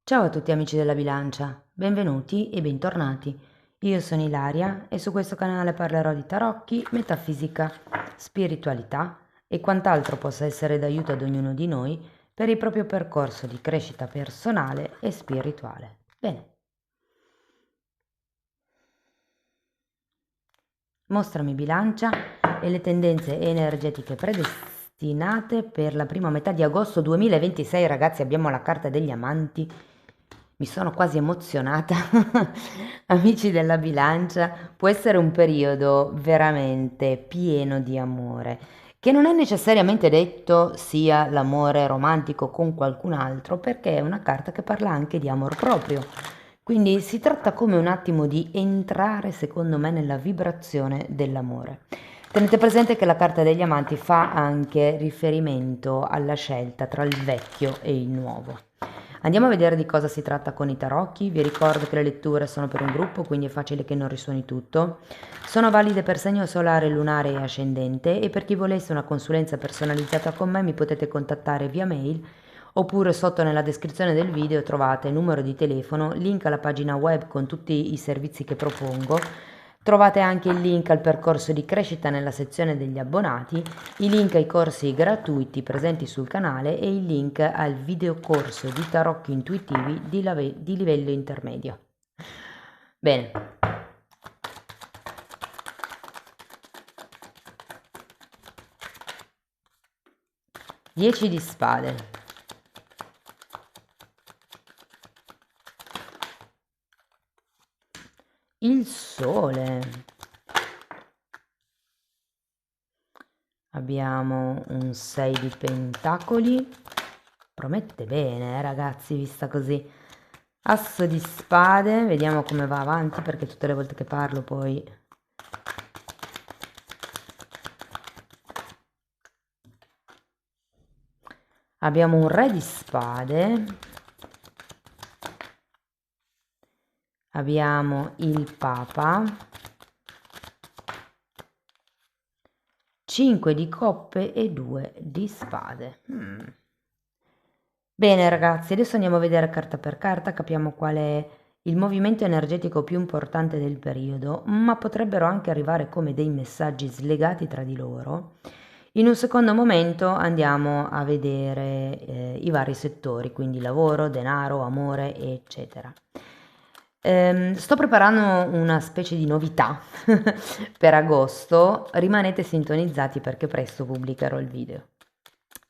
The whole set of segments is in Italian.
Ciao a tutti amici della bilancia, benvenuti e bentornati. Io sono Ilaria e su questo canale parlerò di tarocchi, metafisica, spiritualità e quant'altro possa essere d'aiuto ad ognuno di noi per il proprio percorso di crescita personale e spirituale. Bene, mostrami bilancia e le tendenze energetiche predestinate per la prima metà di agosto 2026. Ragazzi, abbiamo la carta degli amanti. Mi sono quasi emozionata. Amici della bilancia, può essere un periodo veramente pieno di amore, che non è necessariamente detto sia l'amore romantico con qualcun altro, perché è una carta che parla anche di amor proprio. Quindi si tratta come un attimo di entrare, secondo me, nella vibrazione dell'amore. Tenete presente che la carta degli amanti fa anche riferimento alla scelta tra il vecchio e il nuovo. Andiamo a vedere di cosa si tratta con i tarocchi. Vi ricordo che le letture sono per un gruppo, quindi è facile che non risuoni tutto. Sono valide per segno solare, lunare e ascendente, e per chi volesse una consulenza personalizzata con me mi potete contattare via mail, oppure sotto nella descrizione del video trovate il numero di telefono, link alla pagina web con tutti i servizi che propongo. Trovate anche il link al percorso di crescita nella sezione degli abbonati, i link ai corsi gratuiti presenti sul canale e il link al videocorso di tarocchi intuitivi di livello intermedio. Bene. 10 di spade. Il sole. Abbiamo un 6 di pentacoli. Promette bene, ragazzi, vista così. Asso di spade, vediamo come va avanti, perché tutte le volte che parlo poi abbiamo un re di spade, abbiamo il papa, 5 di coppe e 2 di spade. Bene ragazzi, adesso andiamo a vedere carta per carta, capiamo qual è il movimento energetico più importante del periodo, ma potrebbero anche arrivare come dei messaggi slegati tra di loro. In un secondo momento andiamo a vedere i vari settori, quindi lavoro, denaro, amore, eccetera. Sto preparando una specie di novità per agosto, rimanete sintonizzati perché presto pubblicherò il video.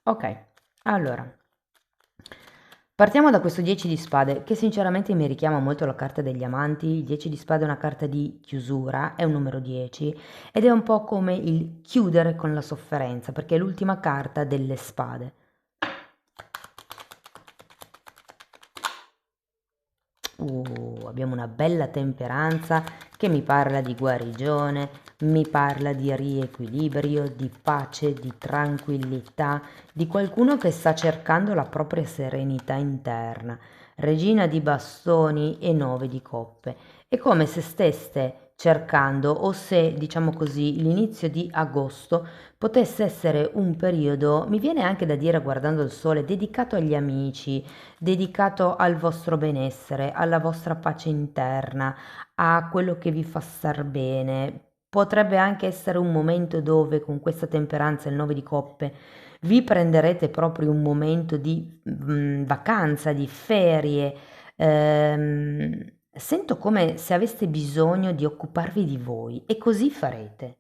Ok, allora. Partiamo da questo 10 di spade, che sinceramente mi richiama molto la carta degli amanti. Il 10 di spade è una carta di chiusura, è un numero 10 ed è un po' come il chiudere con la sofferenza, perché è l'ultima carta delle spade. Abbiamo una bella temperanza che mi parla di guarigione, mi parla di riequilibrio, di pace, di tranquillità, di qualcuno che sta cercando la propria serenità interna. Regina di bastoni e 9 di coppe. È come se steste cercando, o se, diciamo così, l'inizio di agosto potesse essere un periodo, mi viene anche da dire guardando il sole, dedicato agli amici, dedicato al vostro benessere, alla vostra pace interna, a quello che vi fa star bene. Potrebbe anche essere un momento dove con questa temperanza, il 9 di coppe, vi prenderete proprio un momento di vacanza, di ferie. Sento come se aveste bisogno di occuparvi di voi e così farete.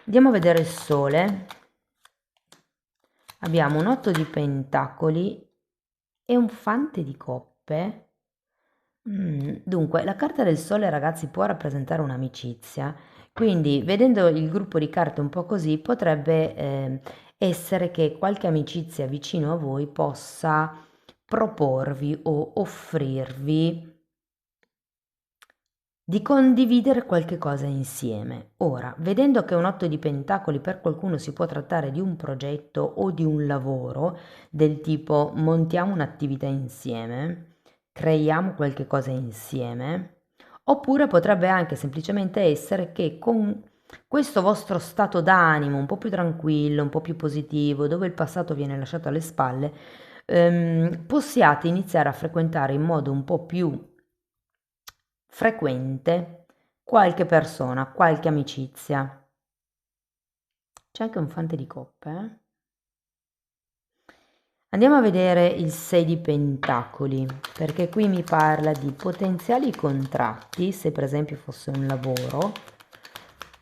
Andiamo a vedere il sole. Abbiamo un 8 di pentacoli e un fante di coppe. Dunque, la carta del sole, ragazzi, può rappresentare un'amicizia, quindi vedendo il gruppo di carte un po' così, potrebbe essere che qualche amicizia vicino a voi possa proporvi o offrirvi di condividere qualche cosa insieme. Ora, vedendo che un 8 di pentacoli per qualcuno si può trattare di un progetto o di un lavoro del tipo montiamo un'attività insieme, creiamo qualche cosa insieme, oppure potrebbe anche semplicemente essere che con questo vostro stato d'animo un po' più tranquillo, un po' più positivo, dove il passato viene lasciato alle spalle, possiate iniziare a frequentare in modo un po' più frequente qualche persona, qualche amicizia. C'è anche un fante di coppe, eh? Andiamo a vedere il 6 di pentacoli, perché qui mi parla di potenziali contratti, se per esempio fosse un lavoro,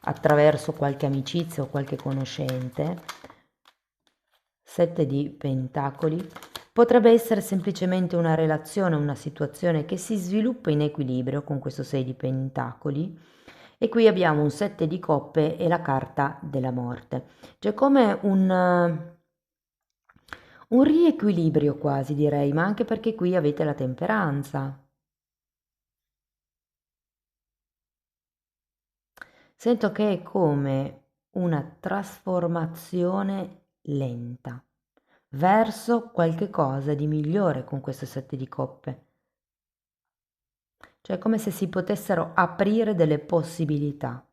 attraverso qualche amicizia o qualche conoscente. 7 di pentacoli. Potrebbe essere semplicemente una relazione, una situazione che si sviluppa in equilibrio con questo 6 di pentacoli. E qui abbiamo un 7 di coppe e la carta della morte. C'è come un riequilibrio quasi direi, ma anche perché qui avete la temperanza. Sento che è come una trasformazione lenta verso qualche cosa di migliore con questo 7 di coppe. Cioè è come se si potessero aprire delle possibilità.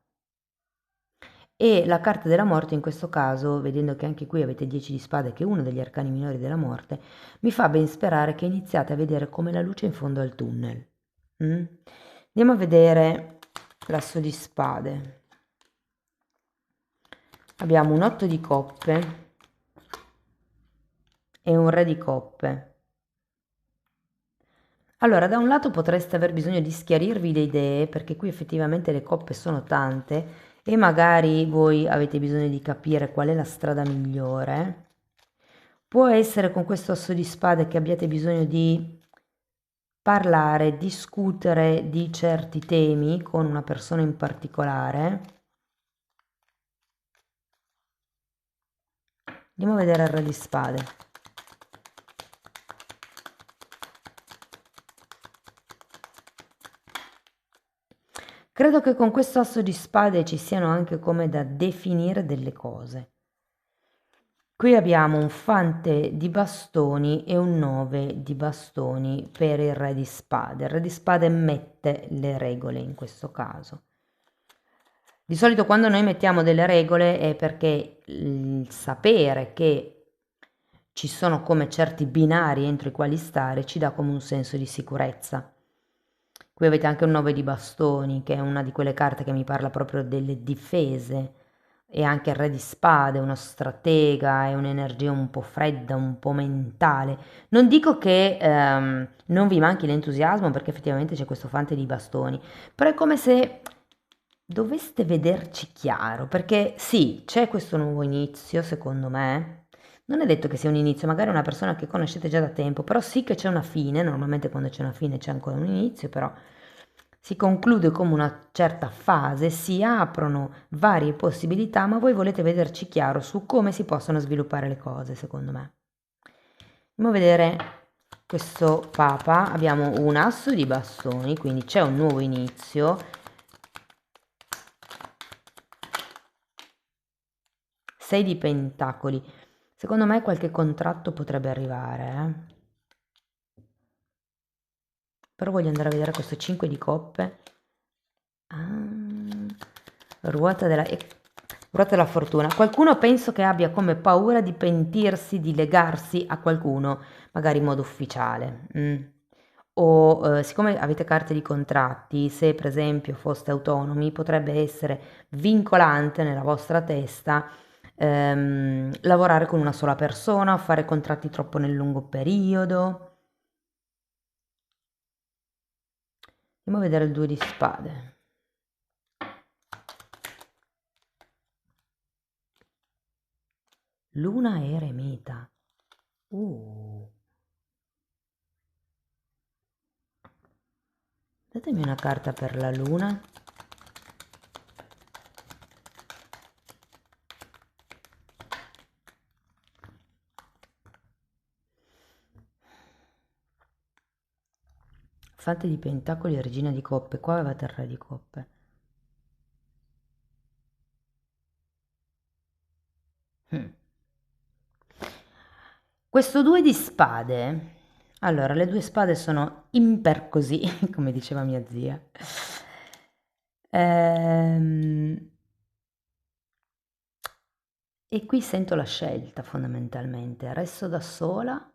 E la carta della morte in questo caso, vedendo che anche qui avete 10 di spade, che è uno degli arcani minori della morte, mi fa ben sperare che iniziate a vedere come la luce in fondo al tunnel. Andiamo a vedere l'asso di spade. Abbiamo un 8 di coppe e un re di coppe. Allora, da un lato potreste aver bisogno di schiarirvi le idee, perché qui effettivamente le coppe sono tante e magari voi avete bisogno di capire qual è la strada migliore. Può essere con questo asso di spade che abbiate bisogno di parlare, discutere di certi temi con una persona in particolare. Andiamo a vedere il re di spade. Credo che con questo asso di spade ci siano anche come da definire delle cose. Qui abbiamo un fante di bastoni e un 9 di bastoni per il re di spade. Il re di spade mette le regole in questo caso. Di solito quando noi mettiamo delle regole è perché il sapere che ci sono come certi binari entro i quali stare ci dà come un senso di sicurezza. Qui avete anche un 9 di bastoni, che è una di quelle carte che mi parla proprio delle difese, e anche il re di spade, uno stratega, è un'energia un po' fredda, un po' mentale. Non dico che non vi manchi l'entusiasmo, perché effettivamente c'è questo fante di bastoni, però è come se doveste vederci chiaro, perché sì, c'è questo nuovo inizio, secondo me. Non è detto che sia un inizio, magari è una persona che conoscete già da tempo, però sì che c'è una fine, normalmente quando c'è una fine c'è ancora un inizio, però si conclude come una certa fase, si aprono varie possibilità, ma voi volete vederci chiaro su come si possono sviluppare le cose, secondo me. Andiamo a vedere questo Papa, abbiamo un asso di bastoni, quindi c'è un nuovo inizio. 6 di pentacoli. Secondo me qualche contratto potrebbe arrivare, Però voglio andare a vedere questo 5 di coppe. Ah, ruota della fortuna. Qualcuno penso che abbia come paura di pentirsi, di legarsi a qualcuno, magari in modo ufficiale. O siccome avete carte di contratti, se per esempio foste autonomi, potrebbe essere vincolante nella vostra testa lavorare con una sola persona o fare contratti troppo nel lungo periodo. Andiamo a vedere il 2 di spade. Luna eremita. Datemi una carta per la luna. Fante di pentacoli e regina di coppe. Qua avevate il re di coppe. Questo 2 di spade. Allora, le 2 spade sono imper così, come diceva mia zia. E qui sento la scelta fondamentalmente. Resto da sola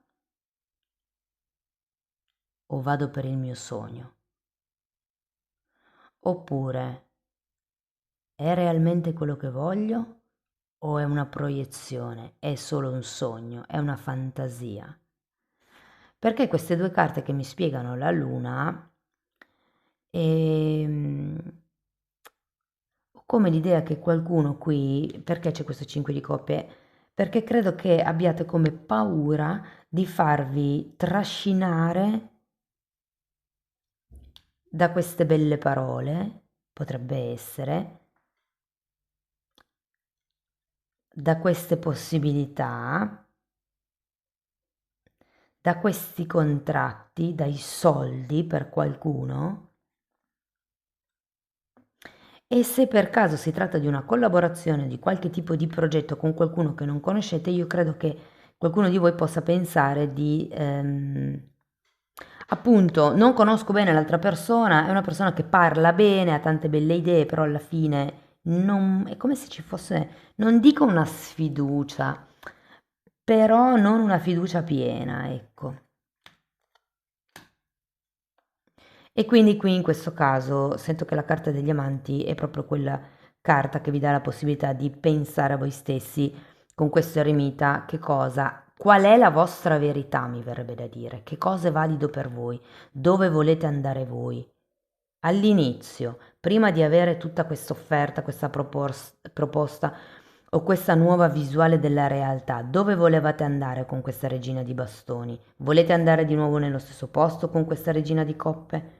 o vado per il mio sogno? Oppure è realmente quello che voglio o è una proiezione, è solo un sogno, è una fantasia? Perché queste due carte che mi spiegano la luna, ehm, ho come l'idea che qualcuno qui, perché c'è questo 5 di coppe? Perché credo che abbiate come paura di farvi trascinare da queste belle parole, potrebbe essere, da queste possibilità, da questi contratti, dai soldi per qualcuno. E se per caso si tratta di una collaborazione, di qualche tipo di progetto con qualcuno che non conoscete, io credo che qualcuno di voi possa pensare di, appunto, non conosco bene l'altra persona, è una persona che parla bene, ha tante belle idee, però alla fine non, è come se ci fosse, non dico una sfiducia, però non una fiducia piena, ecco. E quindi qui in questo caso sento che la carta degli amanti è proprio quella carta che vi dà la possibilità di pensare a voi stessi con questo eremita che cosa, qual è la vostra verità, mi verrebbe da dire, che cosa è valido per voi, dove volete andare voi. All'inizio, prima di avere tutta questa offerta, questa proposta o questa nuova visuale della realtà, dove volevate andare con questa regina di bastoni? Volete andare di nuovo nello stesso posto con questa regina di coppe?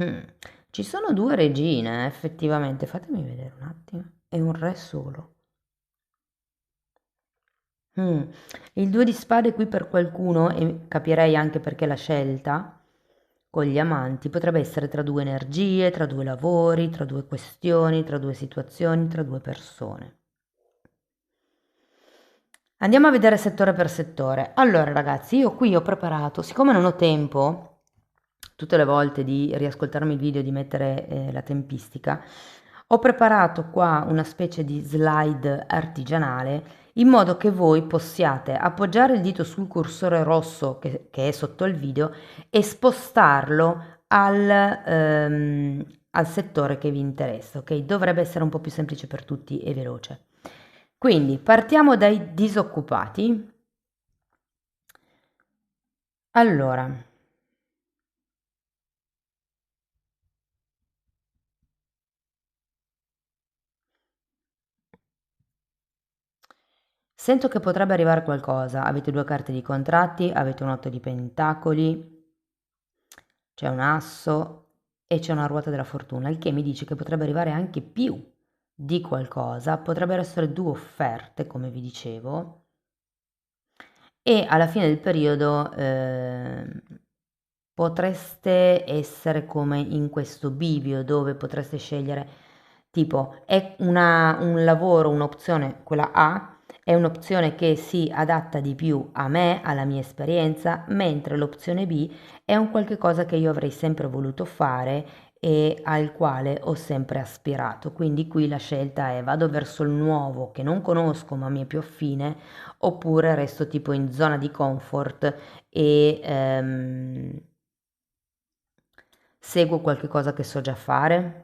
Mm. Ci sono due regine, effettivamente. Fatemi vedere un attimo. E un re solo. Mm. Il due di spade qui per qualcuno, e capirei anche perché la scelta con gli amanti, potrebbe essere tra due energie, tra due lavori, tra due questioni, tra due situazioni, tra due persone. Andiamo a vedere settore per settore. Allora, ragazzi, io qui ho preparato, siccome non ho tempo tutte le volte di riascoltarmi il video, di mettere la tempistica, ho preparato qua una specie di slide artigianale in modo che voi possiate appoggiare il dito sul cursore rosso che è sotto il video e spostarlo al settore che vi interessa, ok? Dovrebbe essere un po' più semplice per tutti e veloce. Quindi partiamo dai disoccupati. Allora, sento che potrebbe arrivare qualcosa. Avete due carte di contratti, avete un 8 di pentacoli, c'è un asso e c'è una ruota della fortuna, il che mi dice che potrebbe arrivare anche più di qualcosa. Potrebbero essere due offerte, come vi dicevo. E alla fine del periodo potreste essere come in questo bivio dove potreste scegliere tipo è un lavoro, un'opzione, quella A è un'opzione che si adatta di più a me, alla mia esperienza, mentre l'opzione B è un qualche cosa che io avrei sempre voluto fare e al quale ho sempre aspirato. Quindi qui la scelta è vado verso il nuovo che non conosco ma mi è più affine oppure resto tipo in zona di comfort e seguo qualche cosa che so già fare.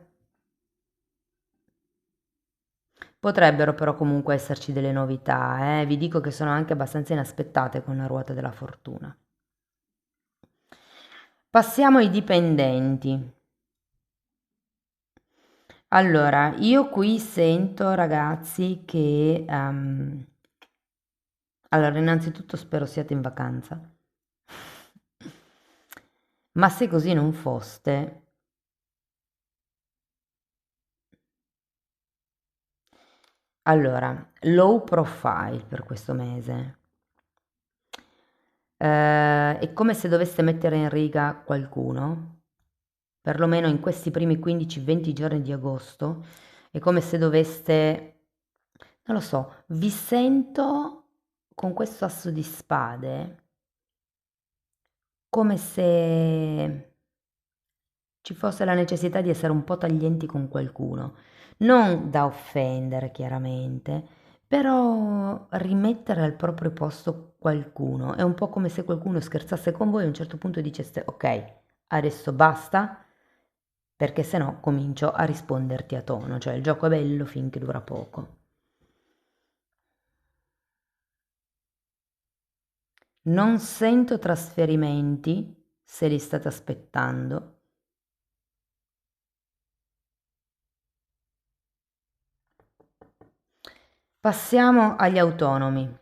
Potrebbero però comunque esserci delle novità, vi dico che sono anche abbastanza inaspettate con la ruota della fortuna. Passiamo ai dipendenti. Allora, io qui sento ragazzi che allora innanzitutto spero siate in vacanza. Ma se così non foste, allora, low profile per questo mese. È come se doveste mettere in riga qualcuno, perlomeno in questi primi 15-20 giorni di agosto, è come se doveste, non lo so, vi sento con questo asso di spade come se ci fosse la necessità di essere un po' taglienti con qualcuno, non da offendere chiaramente, però rimettere al proprio posto qualcuno è un po' come se qualcuno scherzasse con voi e a un certo punto diceste ok, adesso basta, perché se no comincio a risponderti a tono, cioè il gioco è bello finché dura poco. Non sento trasferimenti se li state aspettando. Passiamo agli autonomi.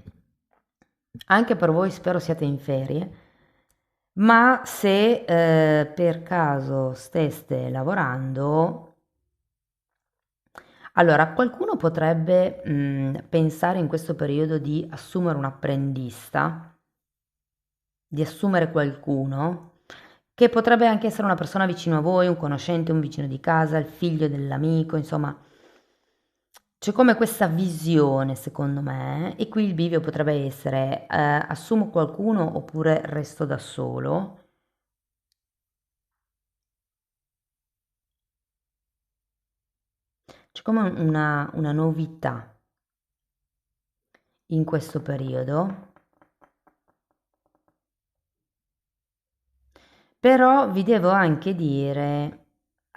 Anche per voi spero siate in ferie, ma se per caso steste lavorando, allora qualcuno potrebbe pensare in questo periodo di assumere un apprendista, di assumere qualcuno che potrebbe anche essere una persona vicino a voi, un conoscente, un vicino di casa, il figlio dell'amico, insomma, c'è come questa visione, secondo me, e qui il bivio potrebbe essere assumo qualcuno oppure resto da solo. C'è come una novità in questo periodo, però vi devo anche dire,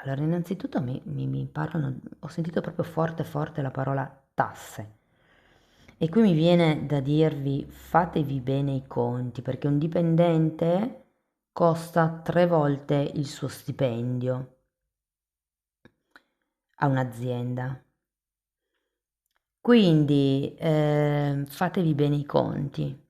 allora innanzitutto mi parlano, ho sentito proprio forte forte la parola tasse. E qui mi viene da dirvi fatevi bene i conti perché un dipendente costa 3 volte il suo stipendio a un'azienda. Quindi fatevi bene i conti.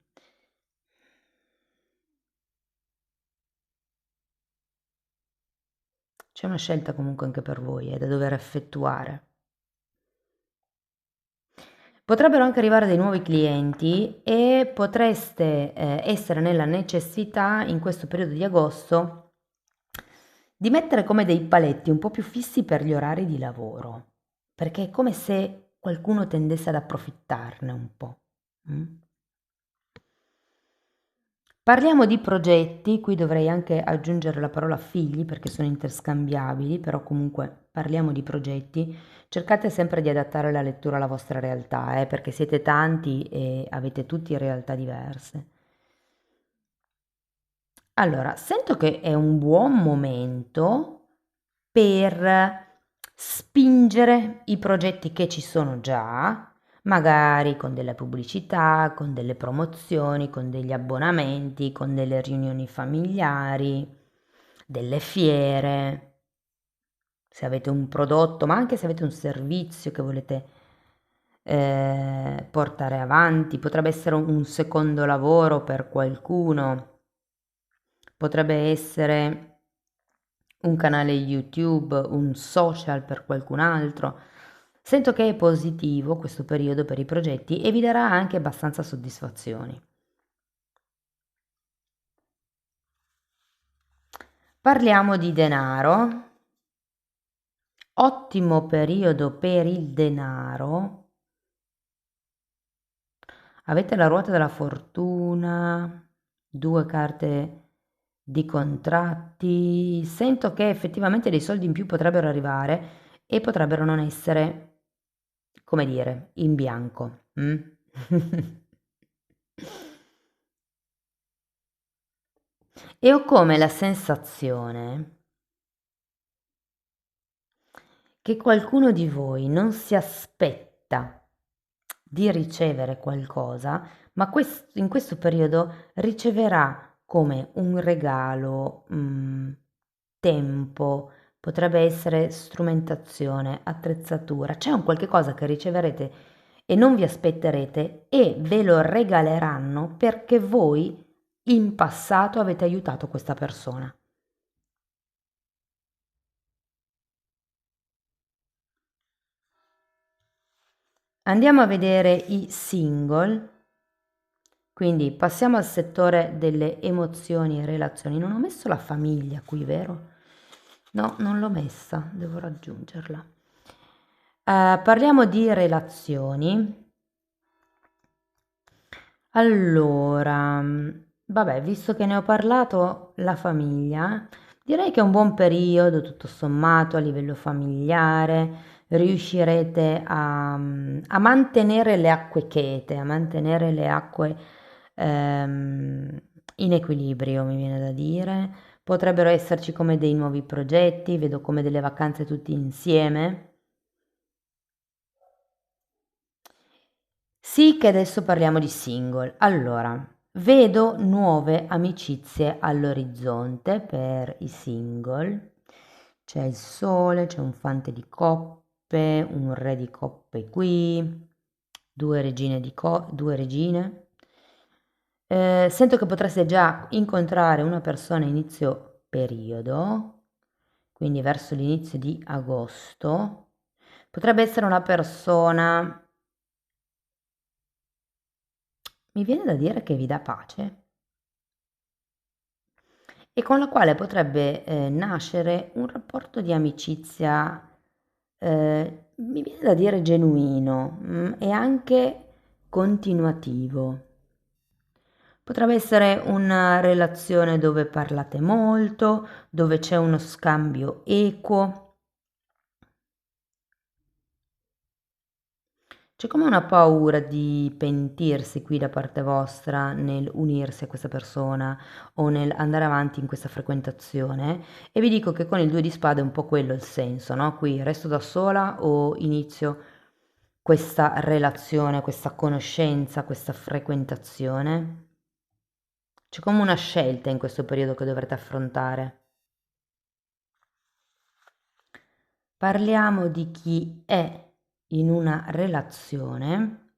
C'è una scelta comunque anche per voi, da dover effettuare. Potrebbero anche arrivare dei nuovi clienti e potreste essere nella necessità in questo periodo di agosto di mettere come dei paletti un po' più fissi per gli orari di lavoro, perché è come se qualcuno tendesse ad approfittarne un po'. Mm? Parliamo di progetti, qui dovrei anche aggiungere la parola figli perché sono interscambiabili, però comunque parliamo di progetti. Cercate sempre di adattare la lettura alla vostra realtà, perché siete tanti e avete tutti realtà diverse. Allora, sento che è un buon momento per spingere i progetti che ci sono già, magari con delle pubblicità, con delle promozioni, con degli abbonamenti, con delle riunioni familiari, delle fiere. Se avete un prodotto, ma anche se avete un servizio che volete portare avanti, potrebbe essere un secondo lavoro per qualcuno, potrebbe essere un canale YouTube, un social per qualcun altro. Sento che è positivo questo periodo per i progetti e vi darà anche abbastanza soddisfazioni. Parliamo di denaro. Ottimo periodo per il denaro. Avete la ruota della fortuna, 2 carte di contratti. Sento che effettivamente dei soldi in più potrebbero arrivare e potrebbero non essere, come dire, in bianco. Mm? E ho come la sensazione che qualcuno di voi non si aspetta di ricevere qualcosa, ma in questo periodo riceverà come un regalo, tempo, potrebbe essere strumentazione, attrezzatura, c'è un qualche cosa che riceverete e non vi aspetterete e ve lo regaleranno perché voi in passato avete aiutato questa persona. Andiamo a vedere i single, quindi passiamo al settore delle emozioni e relazioni. Non ho messo la famiglia qui, vero? No, non l'ho messa, devo raggiungerla. Parliamo di relazioni. Allora, vabbè, visto che ne ho parlato, la famiglia, direi che è un buon periodo, tutto sommato, a livello familiare, riuscirete a mantenere le acque chete, a mantenere le acque in equilibrio, mi viene da dire. Potrebbero esserci come dei nuovi progetti, vedo come delle vacanze tutti insieme. Sì, che adesso parliamo di single. Allora, vedo nuove amicizie all'orizzonte per i single. C'è il sole, c'è un fante di coppe, un re di coppe qui, due regine due regine. Sento che potreste già incontrare una persona a inizio periodo, quindi verso l'inizio di agosto. Potrebbe essere una persona, mi viene da dire che vi dà pace e con la quale potrebbe nascere un rapporto di amicizia, mi viene da dire genuino, e anche continuativo. Potrebbe essere una relazione dove parlate molto, dove c'è uno scambio equo. C'è come una paura di pentirsi qui da parte vostra nel unirsi a questa persona o nel andare avanti in questa frequentazione e vi dico che con il 2 di spade è un po' quello il senso, no? Qui resto da sola o inizio questa relazione, questa conoscenza, questa frequentazione. C'è come una scelta in questo periodo che dovrete affrontare. Parliamo di chi è in una relazione.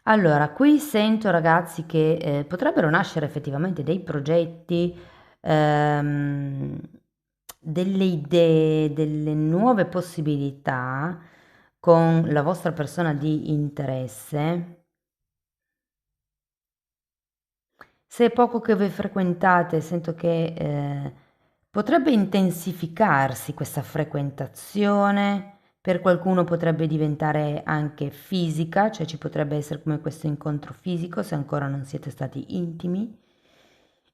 Allora, qui sento ragazzi che potrebbero nascere effettivamente dei progetti, ehm, delle idee, delle nuove possibilità con la vostra persona di interesse. Se è poco che voi frequentate, sento che potrebbe intensificarsi questa frequentazione, per qualcuno potrebbe diventare anche fisica, cioè ci potrebbe essere come questo incontro fisico se ancora non siete stati intimi.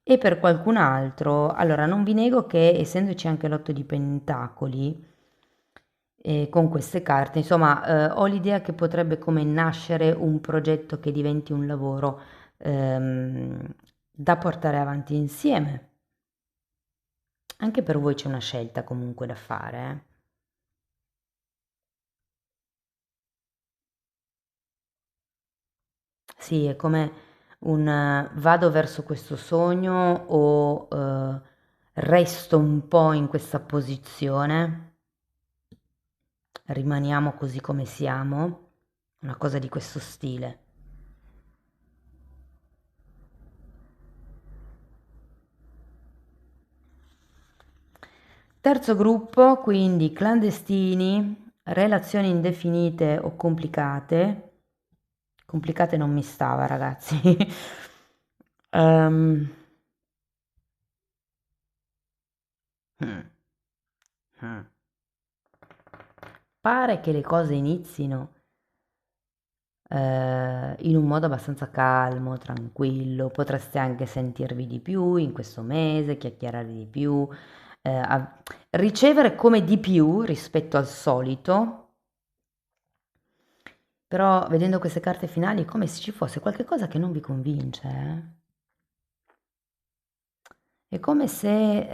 E per qualcun altro, allora non vi nego che essendoci anche l'otto di pentacoli, con queste carte, insomma, ho l'idea che potrebbe come nascere un progetto che diventi un lavoro da portare avanti insieme. Anche per voi c'è una scelta comunque da fare, eh. Sì, è come un vado verso questo sogno o resto un po' in questa posizione, rimaniamo così come siamo, una cosa di questo stile. Terzo gruppo, quindi clandestini, relazioni indefinite o complicate. Complicate non mi stava, ragazzi. Ehm, hmm, hmm. Pare che le cose inizino in un modo abbastanza calmo, tranquillo, potreste anche sentirvi di più in questo mese, chiacchierare di più, ricevere come di più rispetto al solito, però vedendo queste carte finali è come se ci fosse qualcosa che non vi convince, eh. È come se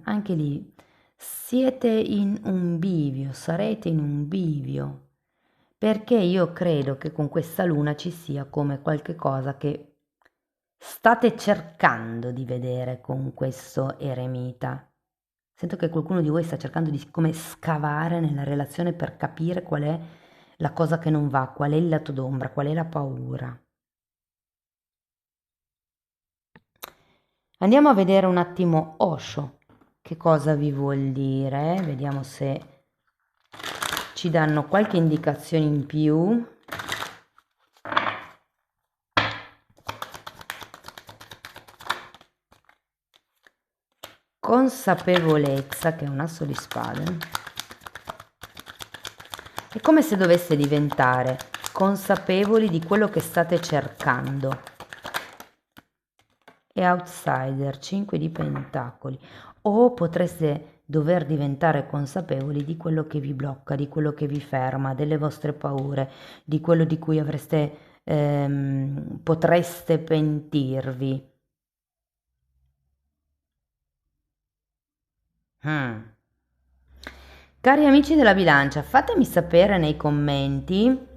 anche lì siete in un bivio, sarete in un bivio, perché io credo che con questa luna ci sia come qualche cosa che state cercando di vedere con questo eremita. Sento che qualcuno di voi sta cercando di come scavare nella relazione per capire qual è la cosa che non va, qual è il lato d'ombra, qual è la paura. Andiamo a vedere un attimo Osho, che cosa vi vuol dire, vediamo se ci danno qualche indicazione in più. Consapevolezza, che è un asso di spade. È come se dovesse diventare consapevoli di quello che state cercando. e outsider, 5 di pentacoli. O potreste dover diventare consapevoli di quello che vi blocca, di quello che vi ferma, delle vostre paure, di quello di cui potreste pentirvi. Cari amici della bilancia, fatemi sapere nei commenti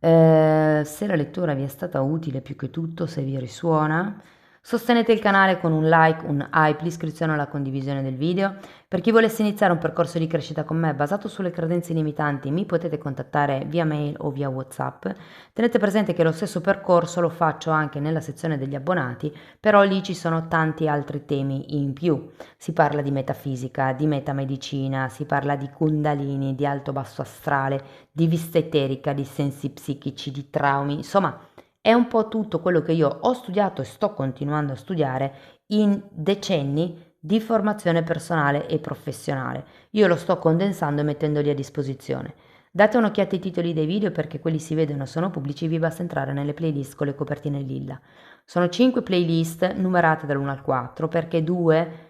se la lettura vi è stata utile più che tutto, se vi risuona. Sostenete il canale con un like, un hype, l'iscrizione e la condivisione del video. Per chi volesse iniziare un percorso di crescita con me basato sulle credenze limitanti, mi potete contattare via mail o via WhatsApp. Tenete presente che lo stesso percorso lo faccio anche nella sezione degli abbonati, però lì ci sono tanti altri temi in più. Si parla di metafisica, di metamedicina, si parla di kundalini, di alto-basso astrale, di vista eterica, di sensi psichici, di traumi, insomma è un po' tutto quello che io ho studiato e sto continuando a studiare in decenni di formazione personale e professionale. Io lo sto condensando e mettendoli a disposizione. Date un'occhiata ai titoli dei video perché quelli si vedono e sono pubblici, vi basta entrare nelle playlist con le copertine lilla. Sono 5 playlist numerate dall'1 al 4 perché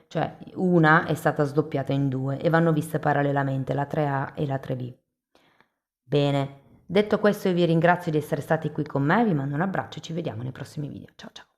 cioè una è stata sdoppiata in 2 e vanno viste parallelamente, la 3A e la 3B. Bene, detto questo io vi ringrazio di essere stati qui con me, vi mando un abbraccio e ci vediamo nei prossimi video. Ciao ciao!